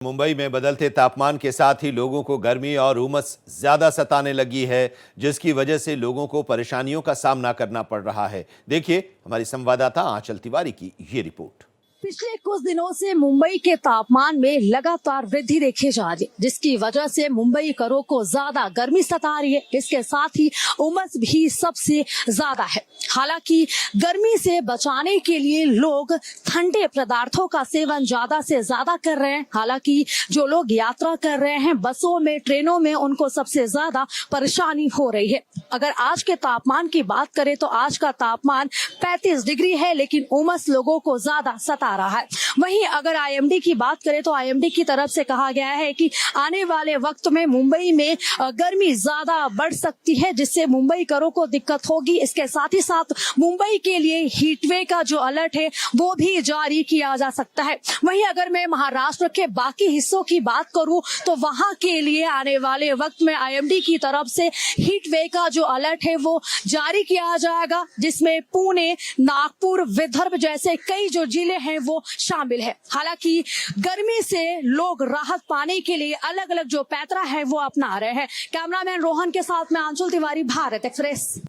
मुंबई में बदलते तापमान के साथ ही लोगों को गर्मी और उमस ज्यादा सताने लगी है, जिसकी वजह से लोगों को परेशानियों का सामना करना पड़ रहा है। देखिए हमारी संवाददाता आंचल तिवारी की ये रिपोर्ट। पिछले कुछ दिनों से मुंबई के तापमान में लगातार वृद्धि देखी जा रही है, जिसकी वजह से मुंबईकरों को ज्यादा गर्मी सता रही है। इसके साथ ही उमस भी सबसे ज्यादा है। हालांकि गर्मी से बचाने के लिए लोग ठंडे पदार्थों का सेवन ज्यादा से ज्यादा कर रहे हैं। हालांकि जो लोग यात्रा कर रहे हैं बसों में, ट्रेनों में, उनको सबसे ज्यादा परेशानी हो रही है। अगर आज के तापमान की बात करें तो आज का तापमान 35 डिग्री है, लेकिन उमस लोगों को ज्यादा सता रहा है। वहीं अगर आईएमडी की बात करें तो आईएमडी की तरफ से कहा गया है कि आने वाले वक्त में मुंबई में गर्मी ज्यादा बढ़ सकती है, जिससे मुंबईकरों को दिक्कत होगी। इसके साथ ही साथ मुंबई के लिए हीटवे का जो अलर्ट है वो भी जारी किया जा सकता है। वहीं अगर मैं महाराष्ट्र के बाकी हिस्सों की बात करूं तो वहां के लिए आने वाले वक्त में आईएमडी की तरफ से हीटवे का जो अलर्ट है वो जारी किया जाएगा, जिसमें पुणे, नागपुर, विदर्भ जैसे कई जो जिले हैं वो शामिल है। हालांकि गर्मी से लोग राहत पाने के लिए अलग अलग जो पैतरा है वो अपना रहे हैं। कैमरामैन रोहन के साथ में आंचल तिवारी, भारत एक्सप्रेस।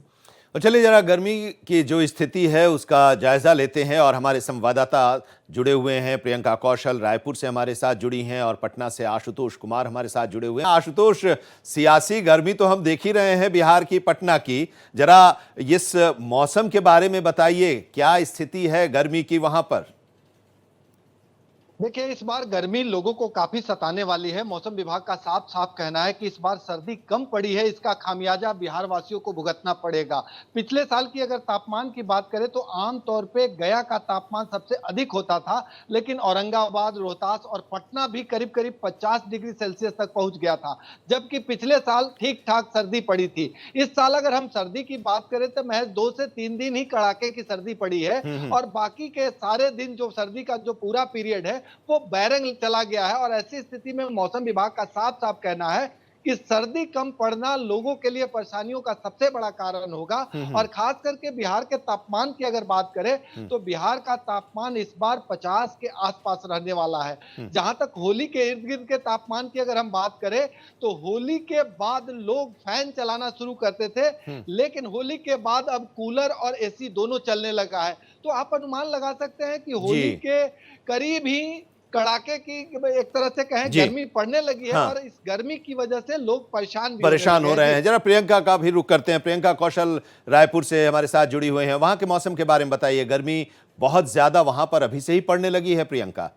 और चलिए जरा गर्मी की जो स्थिति है उसका जायजा लेते हैं और हमारे संवाददाता जुड़े हुए हैं। प्रियंका कौशल रायपुर से हमारे साथ जुड़ी हैं और पटना से आशुतोष कुमार हमारे साथ जुड़े हुए हैं। आशुतोष, सियासी गर्मी तो हम देख ही रहे हैं बिहार की, पटना की, जरा इस मौसम के बारे में बताइए, क्या स्थिति है गर्मी की वहां पर? देखिए, इस बार गर्मी लोगों को काफी सताने वाली है। मौसम विभाग का साफ साफ कहना है कि इस बार सर्दी कम पड़ी है, इसका खामियाजा बिहार वासियों को भुगतना पड़ेगा। पिछले साल की अगर तापमान की बात करें तो आमतौर पे गया का तापमान सबसे अधिक होता था, लेकिन औरंगाबाद, रोहतास और पटना भी करीब करीब 50 डिग्री सेल्सियस तक पहुंच गया था, जबकि पिछले साल ठीक ठाक सर्दी पड़ी थी। इस साल अगर हम सर्दी की बात करें तो महज 2 से 3 दिन ही कड़ाके की सर्दी पड़ी है और बाकी के सारे दिन जो सर्दी का जो पूरा पीरियड है वो बैरंग चला गया है। और ऐसी स्थिति में मौसम विभाग का साफ साफ कहना है कि सर्दी कम पड़ना लोगों के लिए परेशानियों का सबसे बड़ा कारण होगा। और खास करके बिहार के तापमान की अगर बात करें तो बिहार का तापमान इस बार 50 के आसपास रहने वाला है। जहां तक होली के इर्द गिर्द के तापमान की अगर हम बात करें तो होली के बाद लोग फैन चलाना शुरू करते थे, लेकिन होली के बाद अब कूलर और एसी दोनों चलने लगा है। तो आप अनुमान लगा सकते हैं कि होली के करीब ही कड़ाके की एक तरह से कहें गर्मी पड़ने लगी है। और इस गर्मी की वजह से लोग परेशान हो रहे हैं। जरा प्रियंका का भी रुख करते हैं। प्रियंका कौशल रायपुर से हमारे साथ जुड़ी हुई हैं, वहां के मौसम के बारे में बताइए। गर्मी बहुत ज्यादा वहां पर अभी से ही पड़ने लगी है प्रियंका?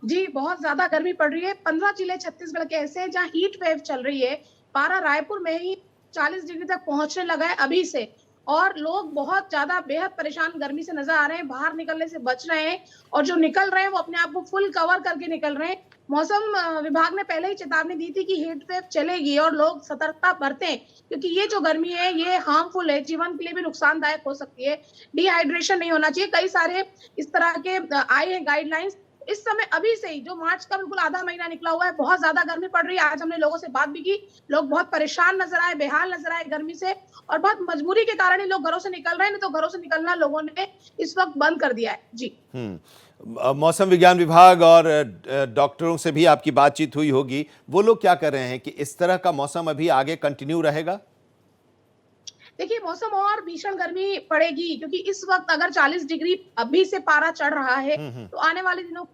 जी, बहुत ज्यादा गर्मी पड़ रही है। 15 जिले छत्तीसगढ़ के ऐसे हैं जहां हीट वेव चल रही है। पारा रायपुर में ही 40 डिग्री तक पहुंचने लगा है अभी से, और लोग बहुत ज्यादा बेहद परेशान गर्मी से नजर आ रहे हैं। बाहर निकलने से बच रहे हैं और जो निकल रहे हैं वो अपने आप को फुल कवर करके निकल रहे हैं। मौसम विभाग ने पहले ही चेतावनी दी थी कि हीट वेव चलेगी और लोग सतर्कता बरतें, क्योंकि ये जो गर्मी है ये हार्मफुल है, जीवन के लिए भी नुकसानदायक हो सकती है। डिहाइड्रेशन नहीं होना चाहिए। कई सारे इस तरह के आए हैं गाइडलाइंस। इस समय अभी से ही जो मार्च का बिल्कुल आधा महीना निकला हुआ है, बहुत ज्यादा गर्मी पड़ रही है। आज हमने लोगों से बात भी की, लोग बहुत परेशान नजर आए, बेहाल नजर आए गर्मी से, और बहुत मजबूरी के कारण ही लोग घरों से निकल रहे हैं, नहीं तो घरों से निकलना लोगों ने इस वक्त बंद कर दिया है। जी, मौसम विज्ञान विभाग और डॉक्टरों से भी आपकी बातचीत हुई होगी, वो लोग क्या कर रहे हैं कि इस तरह का मौसम अभी आगे कंटिन्यू रहेगा? देखिए, मौसम और भीषण गर्मी पड़ेगी, क्योंकि इस वक्त अगर 40 डिग्री अभी से पारा चढ़ रहा है तो आने वाले दिनों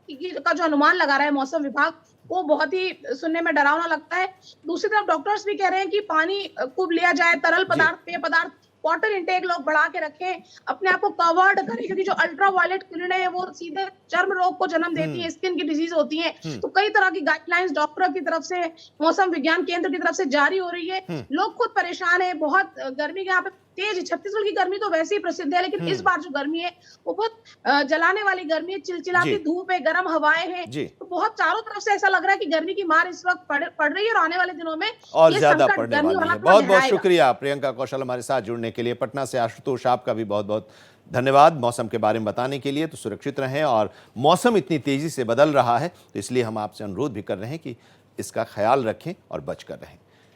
का जो अनुमान लगा रहा है मौसम विभाग वो बहुत ही सुनने में डरावना लगता है। दूसरी तरफ डॉक्टर्स भी कह रहे हैं कि पानी खूब लिया जाए, तरल पदार्थ, पेय पदार्थ, वाटर इंटेक लोग बढ़ा के रखें, अपने आप को कवर्ड करें, क्योंकि जो अल्ट्रा वायलेट किरणें हैं वो सीधे चर्म रोग को जन्म देती है, स्किन की डिजीज होती है। तो कई तरह की गाइडलाइंस डॉक्टर की तरफ से, मौसम विज्ञान केंद्र की तरफ से जारी हो रही है। लोग खुद परेशान है, बहुत गर्मी के यहाँ पे तेज। छत्तीसगढ़ की गर्मी तो वैसे ही प्रसिद्ध है, लेकिन इस बार जो गर्मी है वो बहुत जलाने वाली गर्मी है। चिलचिलाती धूप है, गर्म हवाएं हैं, तो बहुत चारों तरफ से ऐसा लग रहा है कि गर्मी की मार इस वक्त पड़ रही है और आने वाले दिनों में और ज्यादा पड़ने वाली है। बहुत बहुत शुक्रिया प्रियंका कौशल हमारे साथ जुड़ने के लिए। पटना से आशुतोष, आपका भी बहुत बहुत धन्यवाद मौसम के बारे में बताने के लिए। तो सुरक्षित रहें, और मौसम इतनी तेजी से बदल रहा है तो इसलिए हम आपसे अनुरोध भी कर रहे हैं कि इसका ख्याल रखें और बच कर रहें।